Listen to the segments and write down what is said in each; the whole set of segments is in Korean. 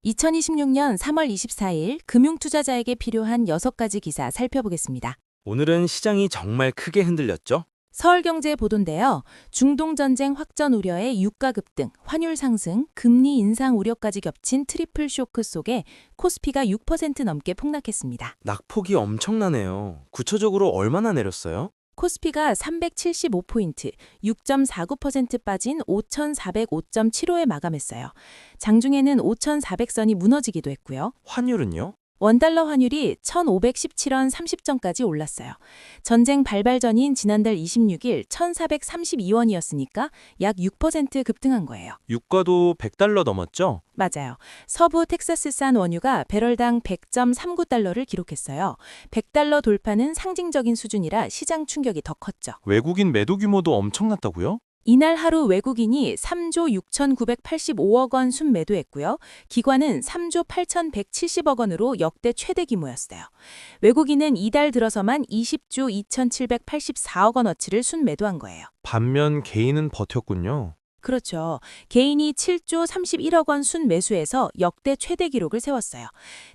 2026년 3월 24일 금융투자자에게 필요한 6가지 기사 살펴보겠습니다. 오늘은 시장이 정말 크게 흔들렸죠? 서울경제 보도인데요. 중동전쟁 확전 우려에 유가 급등, 환율 상승, 금리 인상 우려까지 겹친 트리플 쇼크 속에 코스피가 6% 넘게 폭락했습니다. 낙폭이 엄청나네요. 구체적으로 얼마나 내렸어요? 코스피가 375포인트, 6.49% 빠진 5,405.75에 마감했어요. 장중에는 5,400선이 무너지기도 했고요. 환율은요? 원달러 환율이 1,517원 30전까지 올랐어요. 전쟁 발발 전인 지난달 26일 1,432원이었으니까 약 6% 급등한 거예요. 유가도 100달러 넘었죠? 맞아요. 서부 텍사스산 원유가 배럴당 100.39달러를 기록했어요. 100달러 돌파는 상징적인 수준이라 시장 충격이 더 컸죠. 외국인 매도 규모도 엄청났다고요? 이날 하루 외국인이 3조 6,985억 원 순매도했고요. 기관은 3조 8,170억 원으로 역대 최대 규모였어요. 외국인은 이달 들어서만 20조 2,784억 원어치를 순매도한 거예요. 반면 개인은 버텼군요. 그렇죠. 개인이 7조 31억 원 순매수해서 역대 최대 기록을 세웠어요.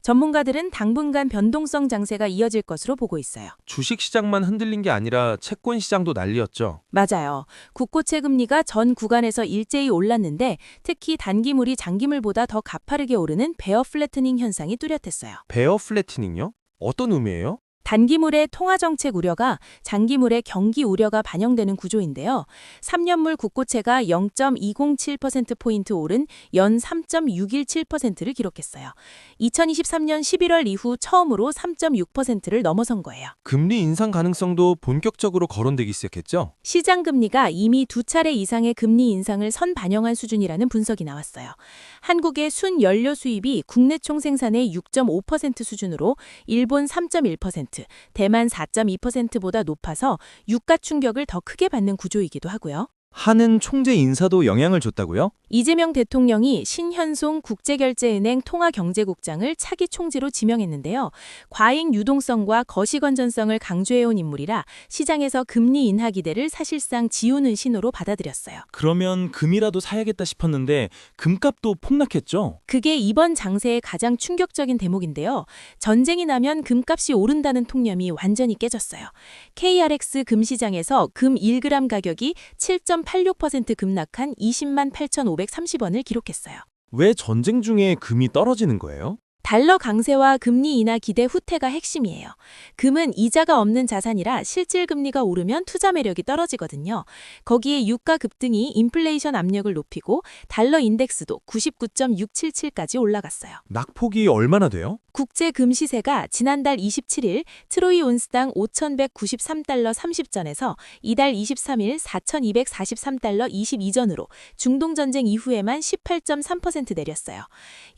전문가들은 당분간 변동성 장세가 이어질 것으로 보고 있어요. 주식시장만 흔들린 게 아니라 채권시장도 난리였죠. 맞아요. 국고채 금리가 전 구간에서 일제히 올랐는데 특히 단기물이 장기물보다 더 가파르게 오르는 베어 플래트닝 현상이 뚜렷했어요. 베어 플래트닝요? 어떤 의미예요? 단기물의 통화정책 우려가 장기물의 경기 우려가 반영되는 구조인데요. 3년물 국고채가 0.207%포인트 오른 연 3.617%를 기록했어요. 2023년 11월 이후 처음으로 3.6%를 넘어선 거예요. 금리 인상 가능성도 본격적으로 거론되기 시작했죠? 시장 금리가 이미 2차례 이상의 금리 인상을 선반영한 수준이라는 분석이 나왔어요. 한국의 순 연료 수입이 국내 총 생산의 6.5% 수준으로 일본 3.1%, 대만 4.2%보다 높아서 유가 충격을 더 크게 받는 구조이기도 하고요. 하는 총재 인사도 영향을 줬다고요? 이재명 대통령이 신현송 국제결제은행 통화경제국장을 차기 총재로 지명했는데요. 과잉 유동성과 거시건전성을 강조해온 인물이라 시장에서 금리 인하 기대를 사실상 지우는 신호로 받아들였어요. 그러면 금이라도 사야겠다 싶었는데 금값도 폭락했죠? 그게 이번 장세의 가장 충격적인 대목인데요. 전쟁이 나면 금값이 오른다는 통념이 완전히 깨졌어요. KRX 금시장에서 금 1g 가격이 7.86% 급락한 20만 8,530원을 기록했어요. 왜 전쟁 중에 금이 떨어지는 거예요? 달러 강세와 금리 인하 기대 후퇴가 핵심이에요. 금은 이자가 없는 자산이라 실질 금리가 오르면 투자 매력이 떨어지거든요. 거기에 유가 급등이 인플레이션 압력을 높이고 달러 인덱스도 99.677까지 올라갔어요. 낙폭이 얼마나 돼요? 국제 금 시세가 지난달 27일 트로이 온스당 5,193달러 30전에서 이달 23일 4,243달러 22전으로 중동전쟁 이후에만 18.3% 내렸어요.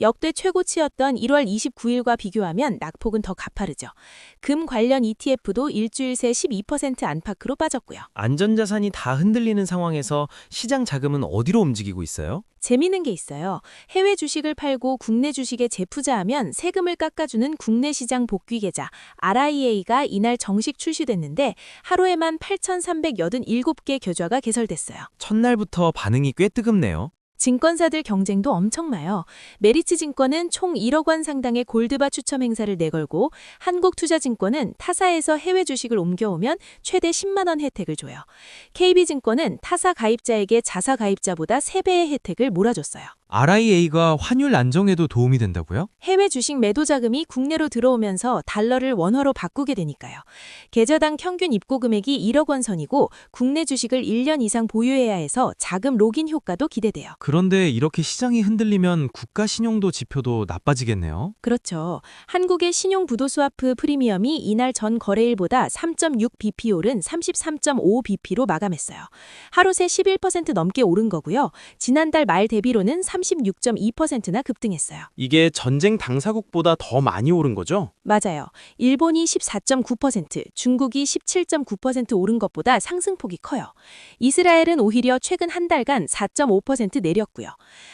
역대 최고치였던 1월 29일과 비교하면 낙폭은 더 가파르죠. 금 관련 ETF도 일주일 새 12% 안팎으로 빠졌고요. 안전자산이 다 흔들리는 상황에서 시장 자금은 어디로 움직이고 있어요? 재미있는 게 있어요. 해외 주식을 팔고 국내 주식에 재투자하면 세금을 깎아주는 국내 시장 복귀 계좌 RIA가 이날 정식 출시됐는데 하루에만 8,387개 계좌가 개설됐어요. 첫날부터 반응이 꽤 뜨겁네요. 증권사들 경쟁도 엄청나요. 메리츠증권은 총 1억 원 상당의 골드바 추첨 행사를 내걸고 한국투자증권은 타사에서 해외 주식을 옮겨오면 최대 10만 원 혜택을 줘요. KB증권은 타사 가입자에게 자사 가입자보다 3배의 혜택을 몰아줬어요. RIA가 환율 안정에도 도움이 된다고요? 해외 주식 매도 자금이 국내로 들어오면서 달러를 원화로 바꾸게 되니까요. 계좌당 평균 입고 금액이 1억 원 선이고 국내 주식을 1년 이상 보유해야 해서 자금 로긴 효과도 기대돼요. 그런데 이렇게 시장이 흔들리면 국가 신용도 지표도 나빠지겠네요. 그렇죠. 한국의 신용 부도 스와프 프리미엄이 이날 전 거래일보다 3.6bp 오른 33.5bp로 마감했어요. 하루 새 11% 넘게 오른 거고요. 지난달 말 대비로는 36.2%나 급등했어요. 이게 전쟁 당사국보다 더 많이 오른 거죠? 맞아요. 일본이 14.9%, 중국이 17.9% 오른 것보다 상승폭이 커요. 이스라엘은 오히려 최근 한 달간 4.5% 내렸고요.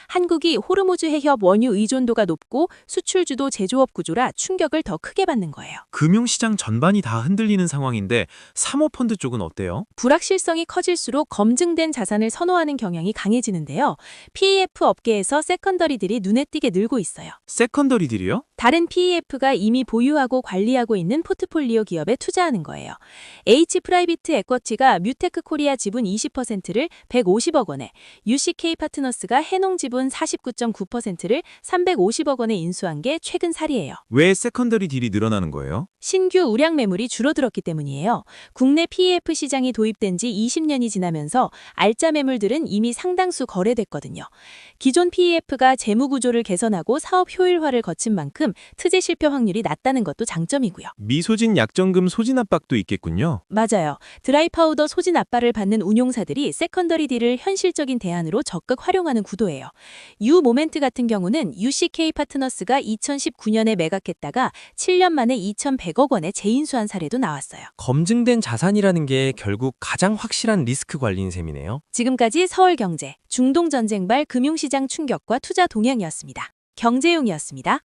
한국이 호르무즈 해협 원유 의존도가 높고 수출주도 제조업 구조라 충격을 더 크게 받는 거예요. 금융시장 전반이 다 흔들리는 상황인데 사모펀드 쪽은 어때요? 불확실성이 커질수록 검증된 자산을 선호하는 경향이 강해지는데요. PEF 업계 업계에서 세컨더리들이 눈에 띄게 늘고 있어요. 세컨더리들이요? 다른 PEF가 이미 보유하고 관리하고 있는 포트폴리오 기업에 투자하는 거예요. H 프라이비트 에쿼티가 뮤테크 코리아 지분 20%를 150억 원에, UCK 파트너스가 해농 지분 49.9%를 350억 원에 인수한 게 최근 사례예요. 왜 세컨더리 딜이 늘어나는 거예요? 신규 우량 매물이 줄어들었기 때문이에요. 국내 PEF 시장이 도입된 지 20년이 지나면서 알짜 매물들은 이미 상당수 거래됐거든요. 기존 PEF가 재무 구조를 개선하고 사업 효율화를 거친 만큼 트제 실패 확률이 낮다는 것도 장점이고요. 미소진 약정금 소진 압박도 있겠군요. 맞아요. 드라이 파우더 소진 압박을 받는 운용사들이 세컨더리 딜을 현실적인 대안으로 적극 활용하는 구도예요. 유 모멘트 같은 경우는 UCK 파트너스가 2019년에 매각했다가 7년 만에 2,100억 원에 재인수한 사례도 나왔어요. 검증된 자산이라는 게 결국 가장 확실한 리스크 관리인 셈이네요. 지금까지 서울경제, 중동전쟁발 금융시장 충격과 투자 동향이었습니다. 경제용이었습니다.